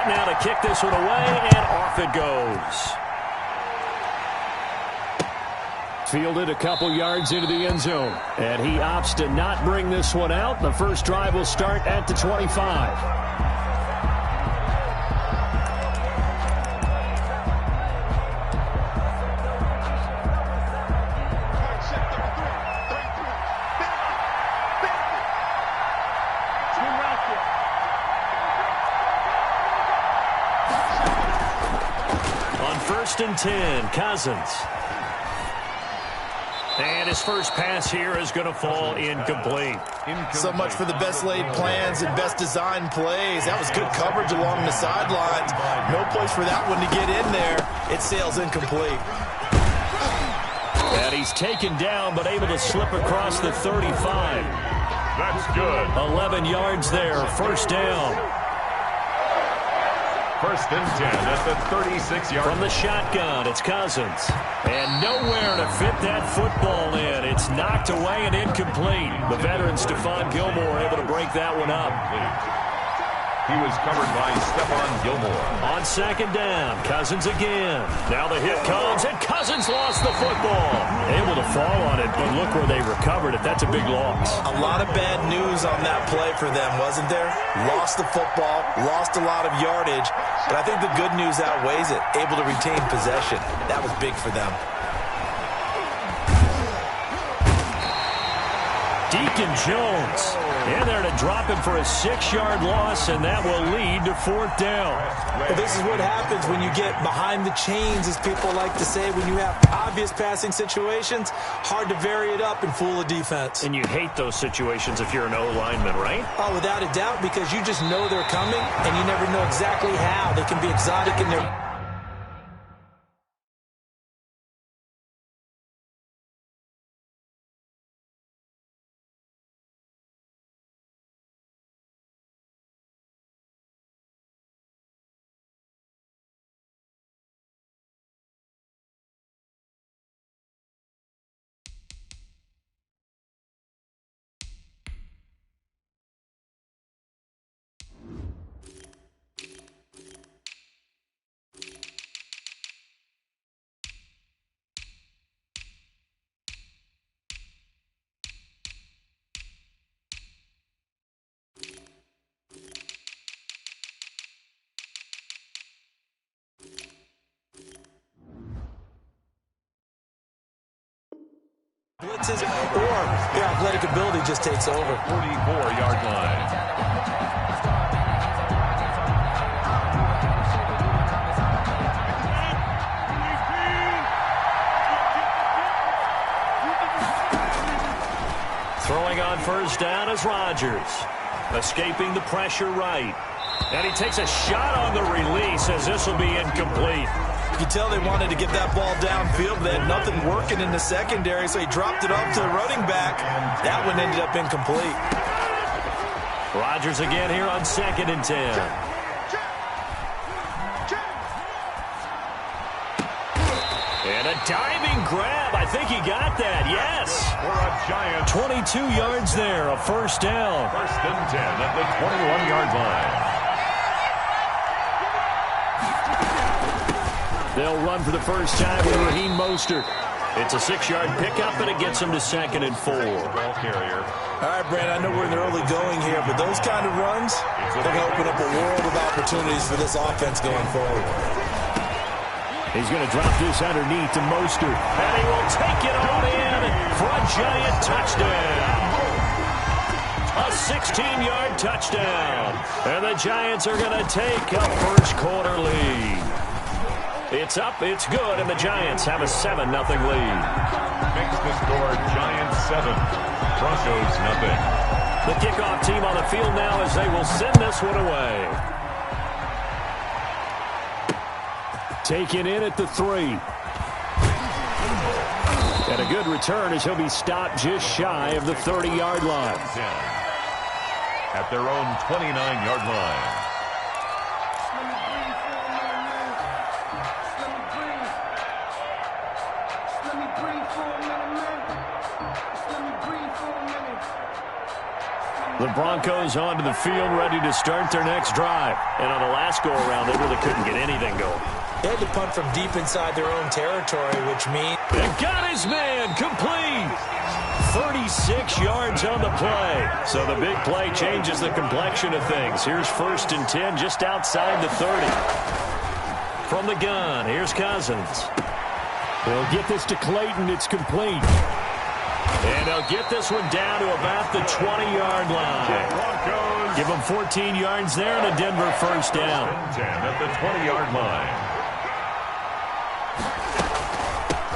set now to kick this one away, and off it goes. Fielded a couple yards into the end zone, and he opts to not bring this one out. The first drive will start at the 25. On 1st and 10, Cousins. And his first pass here is going to fall incomplete. So much for the best laid plans and best designed plays. That was good coverage along the sidelines. No place for that one to get in there. It sails incomplete. And he's taken down, but able to slip across the 35. That's good. 11 yards there, first down. 1st and 10 at the 36-yard. From the shotgun, it's Cousins. And nowhere to fit that football in. It's knocked away and incomplete. The veteran Stephon Gilmore able to break that one up. He was covered by Stephon Gilmore. On 2nd down, Cousins again. Now the hit comes, and Cousins lost the football. Able to fall on it, but look where they recovered it. That's a big loss. A lot of bad news on that play for them, wasn't there? Lost the football, lost a lot of yardage, but I think the good news outweighs it. Able to retain possession. That was big for them. Deacon Jones in there to drop him for a 6-yard loss, and that will lead to 4th down. Well, this is what happens when you get behind the chains, as people like to say. When you have obvious passing situations, hard to vary it up and fool a defense. And you hate those situations if you're an O-lineman, right? Oh, without a doubt, because you just know they're coming, and you never know exactly how. They can be exotic in their... blitzes, or their athletic ability just takes over. 44-yard line. Throwing on 1st down is Rodgers. Escaping the pressure right. And he takes a shot on the release as this will be incomplete. You can tell they wanted to get that ball downfield. They had nothing working in the secondary, so he dropped it off to the running back. That one ended up incomplete. Rodgers again here on 2nd and 10. And a diving grab. I think he got that. Yes. For a giant. 22 yards there. A 1st down. 1st and 10 at the 21-yard line. They'll run for the first time with Raheem Mostert. It's a 6-yard pickup, and it gets him to 2nd and 4. Ball carrier. All right, Brandon, I know we're in the early going here, but those kind of runs, they're going to open up a world of opportunities for this offense going forward. He's going to drop this underneath to Mostert, and he will take it on in for a giant touchdown. A 16-yard touchdown. And the Giants are going to take a first-quarter lead. It's up, it's good, and the Giants have a 7-0 lead. Makes the score Giants 7, Broncos nothing. The kickoff team on the field now as they will send this one away. Taken in at the 3. And a good return as he'll be stopped just shy of the 30-yard line. At their own 29-yard line. The Broncos onto the field, ready to start their next drive. And on the last go-around, they really couldn't get anything going. They had to punt from deep inside their own territory, which means... They got his man, complete! 36 yards on the play. So the big play changes the complexion of things. Here's 1st and 10 just outside the 30. From the gun, here's Cousins. They'll get this to Clayton. It's complete. And they'll get this one down to about the 20-yard line. Give them 14 yards there and a Denver 1st down. 10 at the 20-yard line.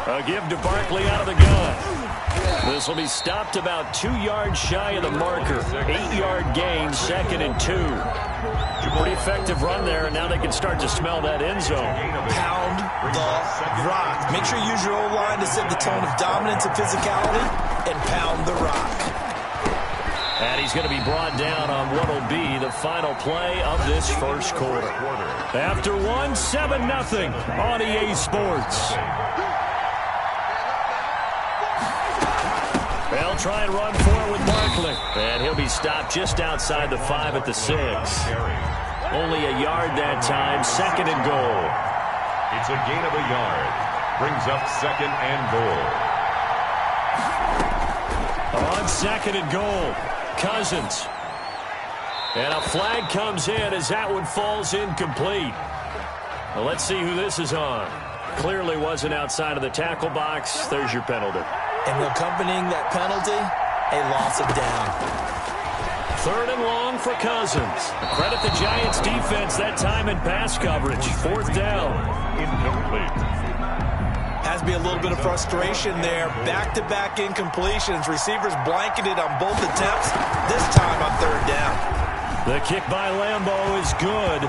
A give to Barkley out of the gun. This will be stopped about 2 yards shy of the marker. 8-yard gain, 2nd and 2. Pretty effective run there, and now they can start to smell that end zone. Pound the rock. Make sure you use your O-line to set the tone of dominance and physicality, and pound the rock. And he's going to be brought down on what will be the final play of this first quarter. After one, 7-0 on EA Sports. They'll try and run for it with Barkley. And he'll be stopped just outside the 5 at the 6. Only a yard that time, 2nd and goal. It's a gain of a yard. Brings up 2nd and goal. On 2nd and goal, Cousins. And a flag comes in as that one falls incomplete. Well, let's see who this is on. Clearly wasn't outside of the tackle box. There's your penalty. And accompanying that penalty, a loss of down. 3rd and long for Cousins. Credit the Giants defense that time in pass coverage. 4th down. Incomplete. Has to be a little bit of frustration there. Back-to-back incompletions. Receivers blanketed on both attempts. This time on 3rd down. The kick by Lambo is good.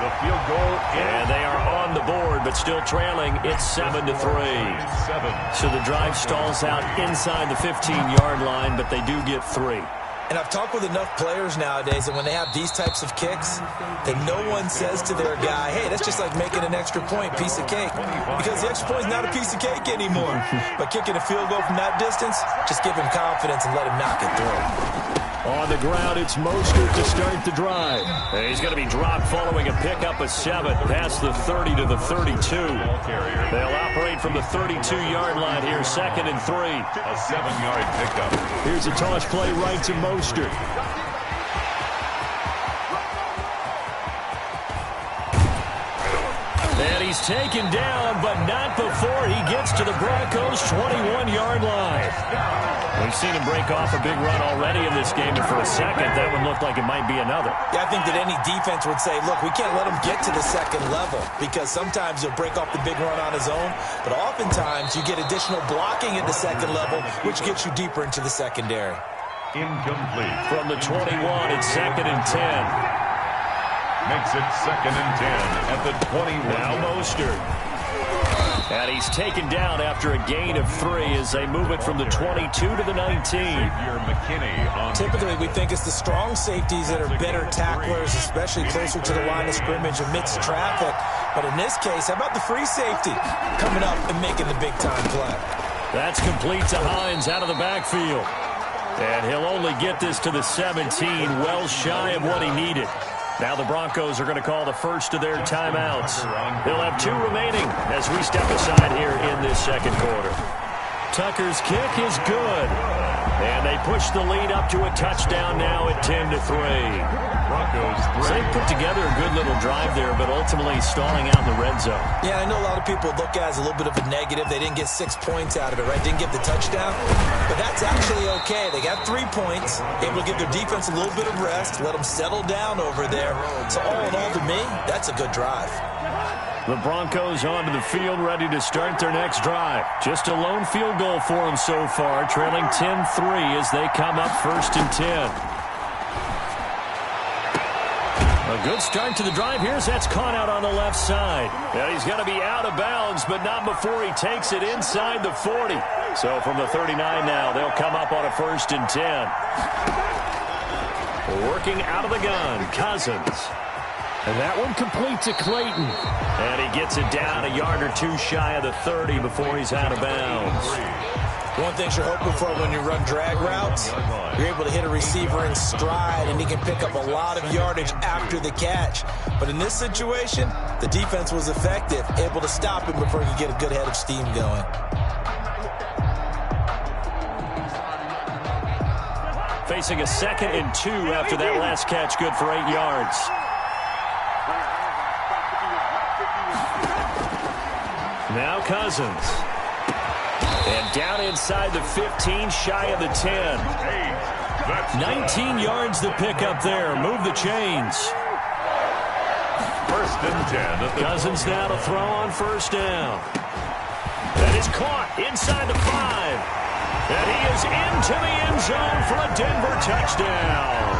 The field goal And they are on the board, but still trailing. It's 7-3. 7. So the drive stalls out inside the 15-yard line, but they do get 3. And I've talked with enough players nowadays that when they have these types of kicks, that no one says to their guy, hey, that's just like making an extra point, piece of cake. Because the extra point is not a piece of cake anymore. But kicking a field goal from that distance, just give him confidence and let him knock it through. On the ground, it's Mostert to start the drive. And he's going to be dropped following a pickup of 7 past the 30 to the 32. They'll operate from the 32-yard line here, 2nd and 3. A 7-yard pickup. Here's a toss play right to Mostert. And he's taken down, but not before he gets to the Broncos' 21-yard line. We've seen him break off a big run already in this game, and for a second, that one looked like it might be another. Yeah, I think that any defense would say, look, we can't let him get to the 2nd level, because sometimes he'll break off the big run on his own, but oftentimes you get additional blocking at the 2nd level, which gets you deeper into the secondary. Incomplete. From the 21, it's 2nd and 10. Makes it 2nd and 10 at the 21. Now Mostert. And he's taken down after a gain of 3 as they move it from the 22 to the 19. McKinney on. Typically, we think it's the strong safeties that are better tacklers, especially closer to the line of scrimmage amidst traffic. But in this case, how about the free safety coming up and making the big-time play? That's complete to Hines out of the backfield. And he'll only get this to the 17, well shy of what he needed. Now the Broncos are going to call the first of their timeouts. They'll have 2 remaining as we step aside here in this 2nd quarter. Tucker's kick is good. And they push the lead up to a touchdown now at 10-3. Broncos 3. So they put together a good little drive there, but ultimately stalling out in the red zone. Yeah, I know a lot of people look at it as a little bit of a negative. They didn't get 6 points out of it, right? Didn't get the touchdown. But that's actually okay. They got 3 points, able to give their defense a little bit of rest, let them settle down over there. So all in all, to me, that's a good drive. The Broncos onto the field, ready to start their next drive. Just a lone field goal for them so far, trailing 10-3 as they come up 1st and 10. A good start to the drive. That's caught out on the left side. And he's going to be out of bounds, but not before he takes it inside the 40. So from the 39 now, they'll come up on a 1st and 10. Working out of the gun, Cousins. And that one complete to Clayton. And he gets it down a yard or 2 shy of the 30 before he's out of bounds. One thing you're hoping for when you run drag routes, you're able to hit a receiver in stride, and he can pick up a lot of yardage after the catch. But in this situation, the defense was effective, able to stop him before he could get a good head of steam going. Facing a 2nd and 2 after that last catch, good for 8 yards. Now Cousins. And down inside the 15, shy of the 10. 19 yards to pick up there. Move the chains. 1st and 10. Cousins now to throw on 1st down. That is caught inside the 5. And he is into the end zone for a Denver touchdown.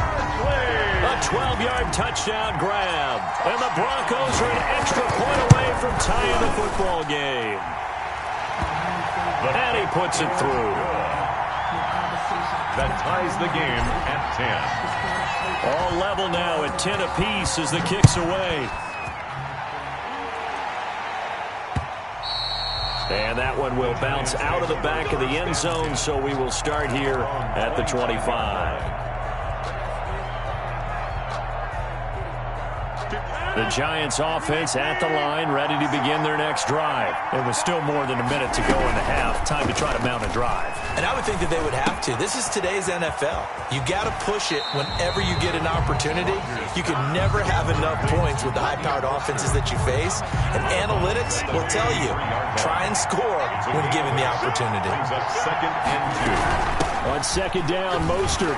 A 12-yard touchdown grab. And the Broncos are an extra point away from tying the football game. And he puts it through. That ties the game at 10. All level now at 10 apiece as the kick's away. And that one will bounce out of the back of the end zone, so we will start here at the 25. The Giants offense at the line, ready to begin their next drive. It was still more than a minute to go in the half. Time to try to mount a drive. And I would think that they would have to. This is today's NFL. You got to push it whenever you get an opportunity. You can never have enough points with the high-powered offenses that you face. And analytics will tell you, try and score when given the opportunity. 2nd and 2. On 2nd down, Mostert.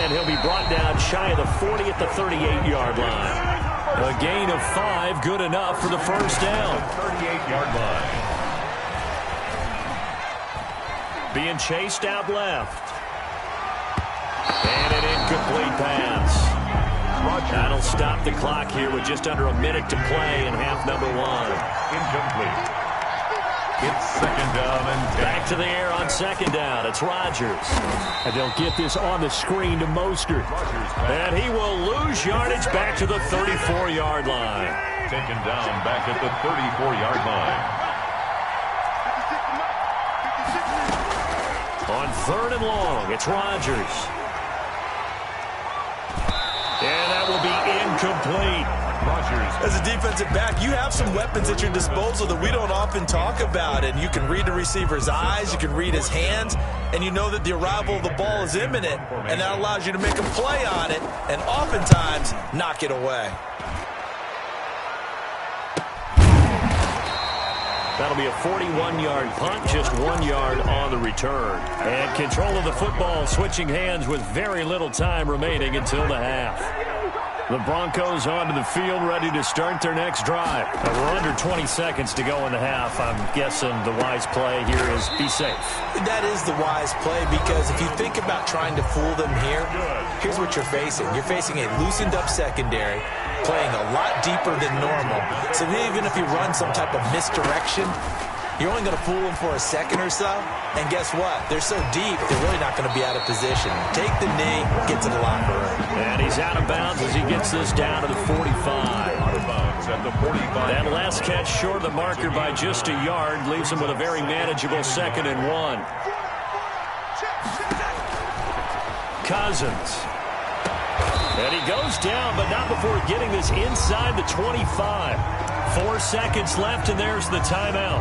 And he'll be brought down shy of the 40 at the 38-yard line. A gain of 5, good enough for the 1st down. 38-yard line. Being chased out left. And an incomplete pass. That'll stop the clock here with just under a minute to play in half number 1. Incomplete. It's 2nd down and 10. Back to the air on 2nd down. It's Rodgers. And they'll get this on the screen to Mostert. And he will lose yardage back to the 34-yard line. Taken down back at the 34-yard line. On 3rd and long, it's Rodgers. And that will be incomplete. As a defensive back, you have some weapons at your disposal that we don't often talk about. And you can read the receiver's eyes, you can read his hands, and you know that the arrival of the ball is imminent. And that allows you to make a play on it and oftentimes knock it away. That'll be a 41-yard punt, just 1 yard on the return. And control of the football switching hands with very little time remaining until the half. The Broncos onto the field, ready to start their next drive. We're under 20 seconds to go in the half. I'm guessing the wise play here is be safe. That is the wise play, because if you think about trying to fool them here, here's what you're facing. You're facing a loosened-up secondary, playing a lot deeper than normal. So even if you run some type of misdirection, you're only going to fool them for a second or so. And guess what? They're so deep, they're really not going to be out of position. Take the knee, get to the locker room. And he's out of bounds as he gets this down to the 45. Out of bounds at the 45. That last catch short of the marker by just a yard leaves him with a very manageable 2nd and 1. Cousins. And he goes down, but not before getting this inside the 25. 4 seconds left, and there's the timeout.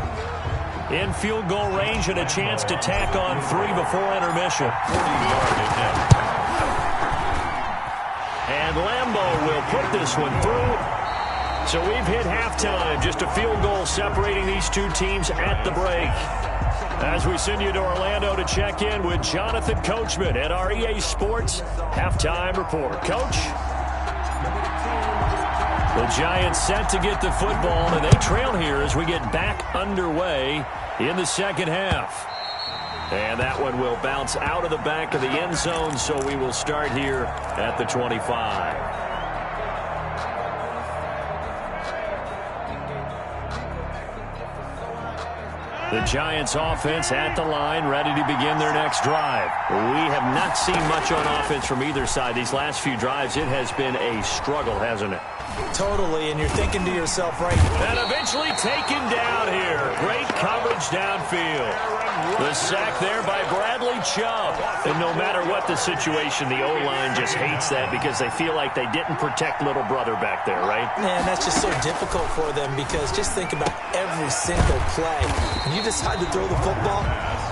In field goal range and a chance to tack on 3 before intermission. And Lambeau will put this one through. So we've hit halftime. Just a field goal separating these two teams at the break. As we send you to Orlando to check in with Jonathan Coachman at our EA Sports Halftime Report. Coach? The Giants set to get the football, and they trail here as we get back underway in the second half. And that one will bounce out of the back of the end zone, so we will start here at the 25. The Giants offense at the line, ready to begin their next drive. We have not seen much on offense from either side. These last few drives, it has been a struggle, hasn't it? Totally, and you're thinking to yourself, right? And eventually taken down here. Great coverage downfield. The sack there by Bradley Chubb. And no matter what the situation, the O-line just hates that because they feel like they didn't protect little brother back there, right? Man, that's just so difficult for them because just think about every single play. When you decide to throw the football,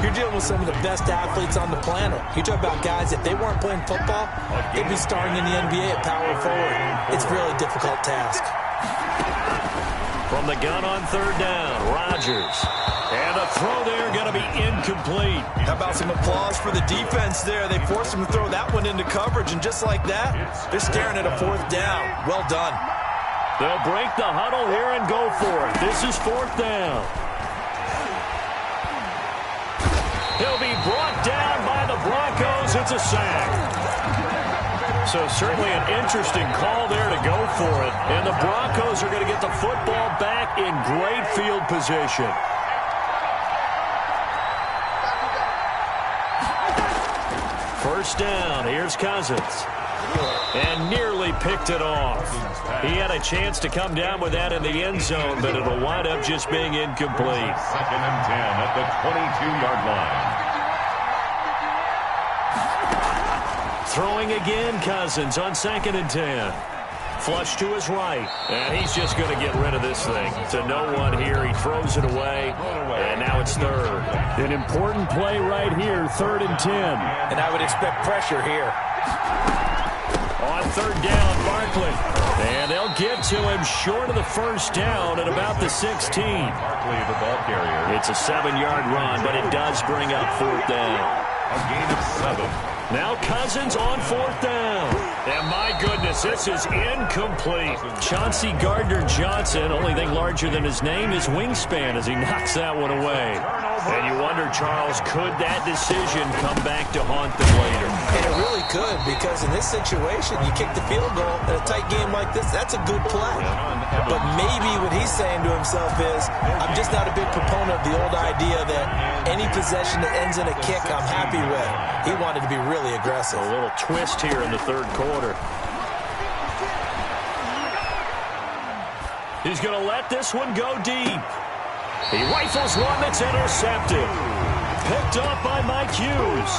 you're dealing with some of the best athletes on the planet. You talk about guys, if they weren't playing football, they'd be starring in the NBA at power forward. It's a really difficult task. From the gun on third down, Rodgers. And a throw there going to be incomplete. How about some applause for the defense there? They forced him to throw that one into coverage, and just like that, they're staring at a fourth down. Well done. They'll break the huddle here and go for it. This is fourth down. He'll be brought down by the Broncos. It's a sack. So certainly an interesting call there to go for it. And the Broncos are going to get the football back in great field position. First down, here's Cousins. And nearly picked it off. He had a chance to come down with that in the end zone, but it'll wind up just being incomplete. Second and 10 at the 22-yard line. Throwing again, Cousins on second and 10. Flush to his right, and he's just going to get rid of this thing. To no one here, he throws it away, and now it's third. An important play right here, third and 10. And I would expect pressure here. On third down, Barkley. And they'll get to him short of the first down at about the 16. Barkley, the ball carrier. It's a 7-yard run, but it does bring up fourth down. A gain of 7. Now Cousins on fourth down. And my goodness, this is incomplete. Chauncey Gardner-Johnson, only thing larger than his name is wingspan as he knocks that one away. And you wonder, Charles, could that decision come back to haunt them later? And it really could, because in this situation, you kick the field goal in a tight game like this, that's a good play. But maybe what he's saying to himself is, I'm just not a big proponent of the old idea that any possession that ends in a kick I'm happy with. He wanted to be really aggressive. A little twist here in the third quarter. He's going to let this one go deep. He rifles one that's intercepted. Picked up by Mike Hughes.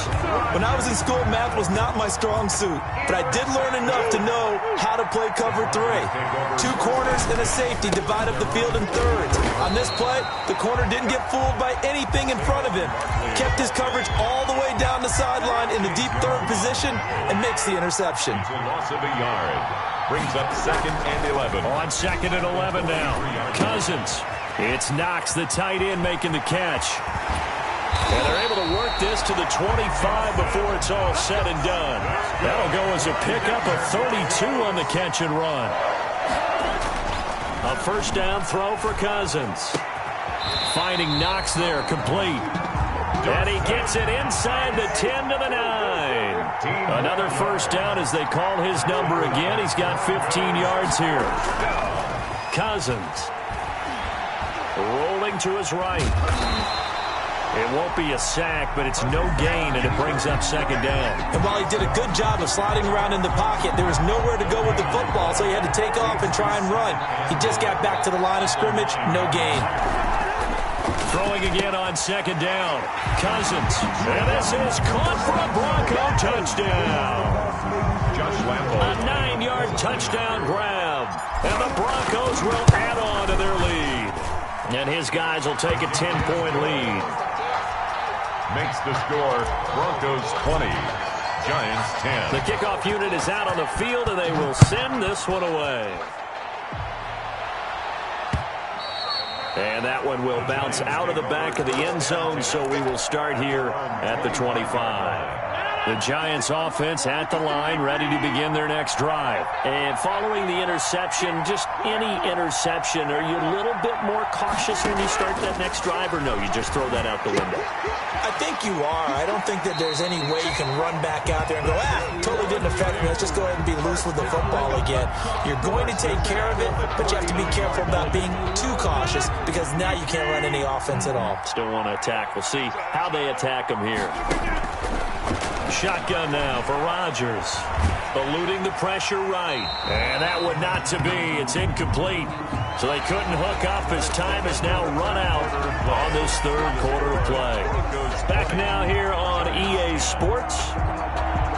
When I was in school, math was not my strong suit, but I did learn enough to know how to play cover 3. 2 corners and a safety divide up the field in thirds. On this play, the corner didn't get fooled by anything in front of him. Kept his coverage all the way down the sideline in the deep third position and makes the interception. It's a loss of a yard. Brings up second and 11. On second and 11 now. Cousins. It's Knox, the tight end, making the catch. And they're able to work this to the 25 before it's all said and done. That'll go as a pickup of 32 on the catch and run. A first down throw for Cousins. Finding Knox there, complete. And he gets it inside the 10 to the 9. Another first down as they call his number again. He's got 15 yards here. Cousins. Rolling to his right. It won't be a sack, but it's no gain, and it brings up second down. And while he did a good job of sliding around in the pocket, there was nowhere to go with the football, so he had to take off and try and run. He just got back to the line of scrimmage, no gain. Throwing again on second down. Cousins. And this is caught for a Bronco touchdown. Josh Lambo. A 9-yard touchdown grab. And the Broncos will add on to their lead. And his guys will take a 10-point lead. Makes the score Broncos 20, Giants 10. The kickoff unit is out on the field, and they will send this one away. And that one will bounce out of the back of the end zone, so we will start here at the 25. The Giants offense at the line, ready to begin their next drive. And following the interception, just any interception, are you a little bit more cautious when you start that next drive, or no, you just throw that out the window? I think you are. I don't think that there's any way you can run back out there and go, totally didn't affect me. Let's just go ahead and be loose with the football again. You're going to take care of it, but you have to be careful about being too cautious because now you can't run any offense at all. Still want to attack. We'll see how they attack them here. Shotgun now for Rodgers. Eluding the pressure right. And that one not to be. It's incomplete. So they couldn't hook up as time has now run out on this third quarter of play. Back now here on EA Sports.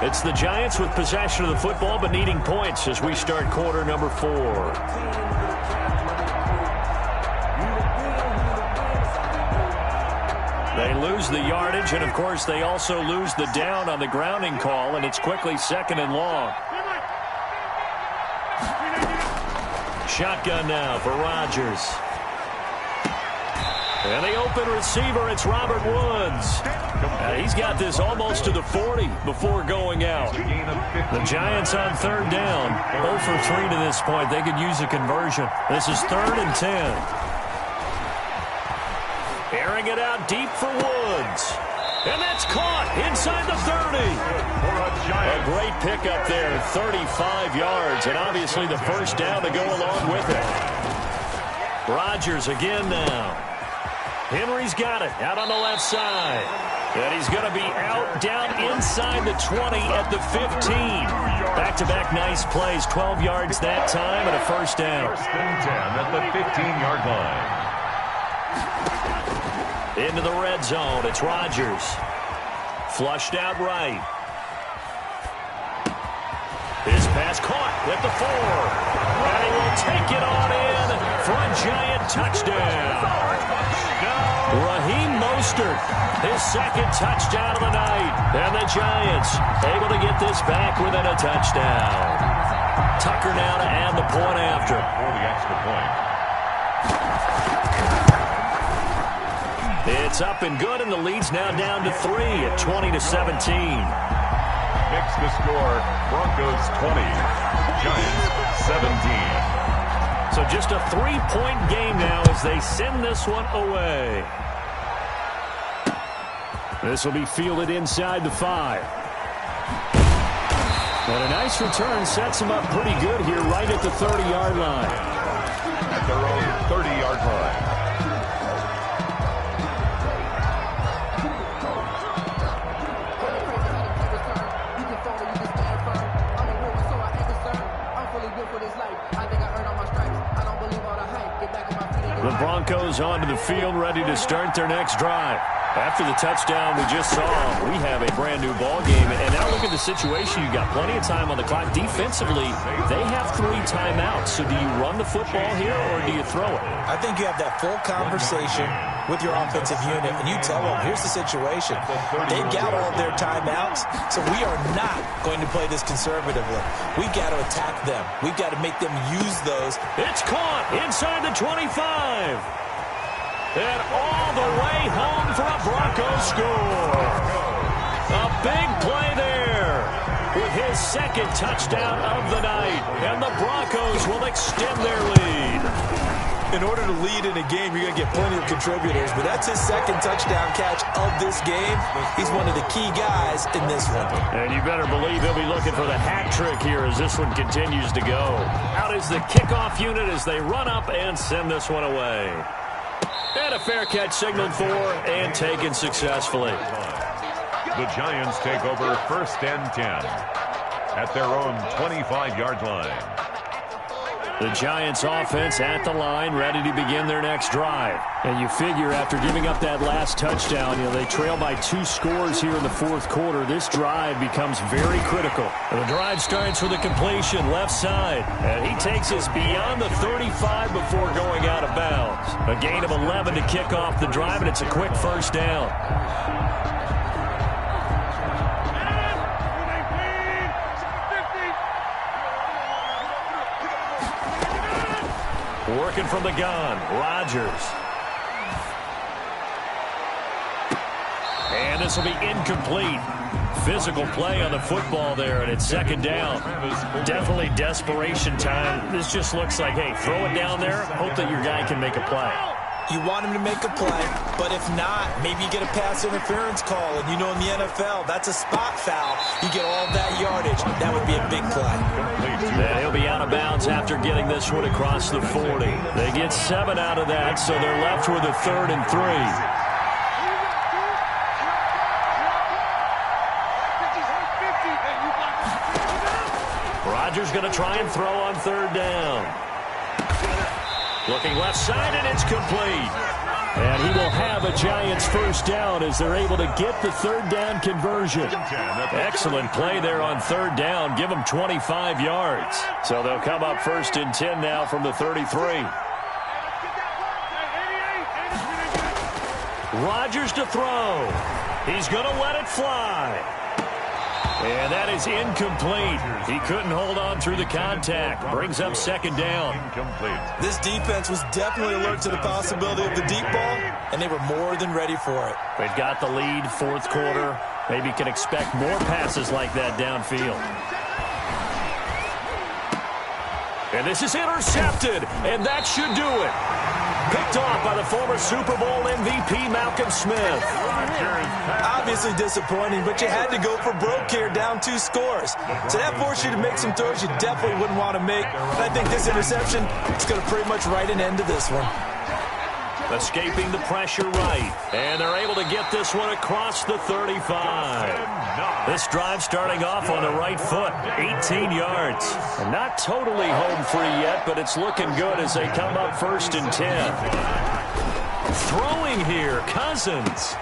It's the Giants with possession of the football but needing points as we start quarter number 4. They lose the yardage, and, of course, they also lose the down on the grounding call, and it's quickly second and long. Shotgun now for Rodgers. And the open receiver, it's Robert Woods. He's got this almost to the 40 before going out. The Giants on third down. 0 for 3 to this point. They could use a conversion. This is 3rd and 10. Airing it out deep for Woods. And that's caught inside the 30. A great pickup there, 35 yards, and obviously the first down to go along with it. Rodgers again now. Henry's got it out on the left side. And he's going to be out down inside the 20 at the 15. Back-to-back nice plays, 12 yards that time and a first down. 1st and 10 at the 15-yard line. Into the red zone, it's Rodgers. Flushed out right. His pass caught at the 4. And he will take it on in for a Giant touchdown. Raheem Mostert, his second touchdown of the night. And the Giants able to get this back within a touchdown. Tucker now to add the point after. For the extra point. It's up and good, and the lead's now down to 3 at 20-17. Makes the score, Broncos 20, Giants 17. So just a 3-point game now as they send this one away. This will be fielded inside the 5. And a nice return sets them up pretty good here right at the 30-yard line. At their own 30-yard line. The Broncos onto the field, ready to start their next drive. After the touchdown we just saw, we have a brand new ball game. And now look at the situation. You've got plenty of time on the clock. Defensively, they have 3 timeouts. So do you run the football here or do you throw it? I think you have that full conversation with your offensive unit, and you tell them, here's the situation. They've got all their timeouts, so we are not going to play this conservatively. We've got to attack them. We've got to make them use those. It's caught inside the 25. And all the way home for a Broncos score. A big play there with his second touchdown of the night. And the Broncos will extend their lead. In order to lead in a game, you're going to get plenty of contributors, but that's his second touchdown catch of this game. He's one of the key guys in this one. And you better believe he'll be looking for the hat trick here as this one continues to go. Out is the kickoff unit as they run up and send this one away. And a fair catch signaled for and taken successfully. The Giants take over 1st and 10 at their own 25-yard line. The Giants offense at the line, ready to begin their next drive. And you figure after giving up that last touchdown, they trail by 2 scores here in the 4th quarter. This drive becomes very critical. And the drive starts with a completion left side. And he takes us beyond the 35 before going out of bounds. A gain of 11 to kick off the drive, and it's a quick first down. Working from the gun, Rodgers. And this will be incomplete. Physical play on the football there, and it's 2nd down. Definitely desperation time. This just looks like, hey, throw it down there, hope that your guy can make a play. You want him to make a play, but if not, maybe you get a pass interference call. And in the NFL, that's a spot foul. You get all that yardage. That would be a big play. Yeah, he'll be out of bounds after getting this one across the 40. They get 7 out of that, so they're left with a 3rd and 3. Rodgers going to try and throw on third down. Looking left side, and it's complete. And he will have a Giants first down as they're able to get the third down conversion. Excellent play there on third down. Give them 25 yards. So they'll come up first and 10 now from the 33. Rodgers to throw. He's going to let it fly. And that is incomplete. He couldn't hold on through the contact. Brings up second down. Incomplete. This defense was definitely alert to the possibility of the deep ball, and they were more than ready for it. They've got the lead, fourth quarter. Maybe can expect more passes like that downfield. And this is intercepted, and that should do it. Picked off by the former Super Bowl MVP, Malcolm Smith. Obviously disappointing, but you had to go for broke here, down 2 scores. So that forced you to make some throws you definitely wouldn't want to make. And I think this interception is going to pretty much write an end to this one. Escaping the pressure right. And they're able to get this one across the 35. This drive starting off on the right foot. 18 yards. And not totally home free yet, but it's looking good as they come up first and 10. Throwing here, Cousins.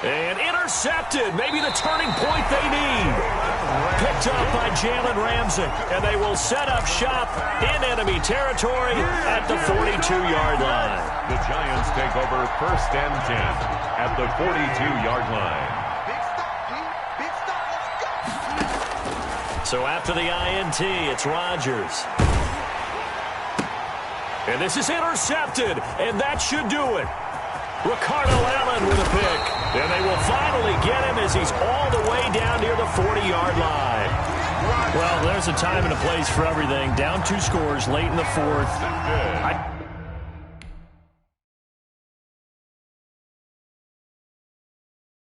And intercepted. Maybe the turning point they need. Picked up by Jalen Ramsey. And they will set up shop in enemy territory at the 42-yard line. The Giants take over first and 10 at the 42-yard line. So after the INT, it's Rodgers. And this is intercepted. And that should do it. Ricardo Allen with a pick. And they will finally get him as he's all the way down near the 40-yard line. Well, there's a time and a place for everything. Down 2 scores late in the fourth.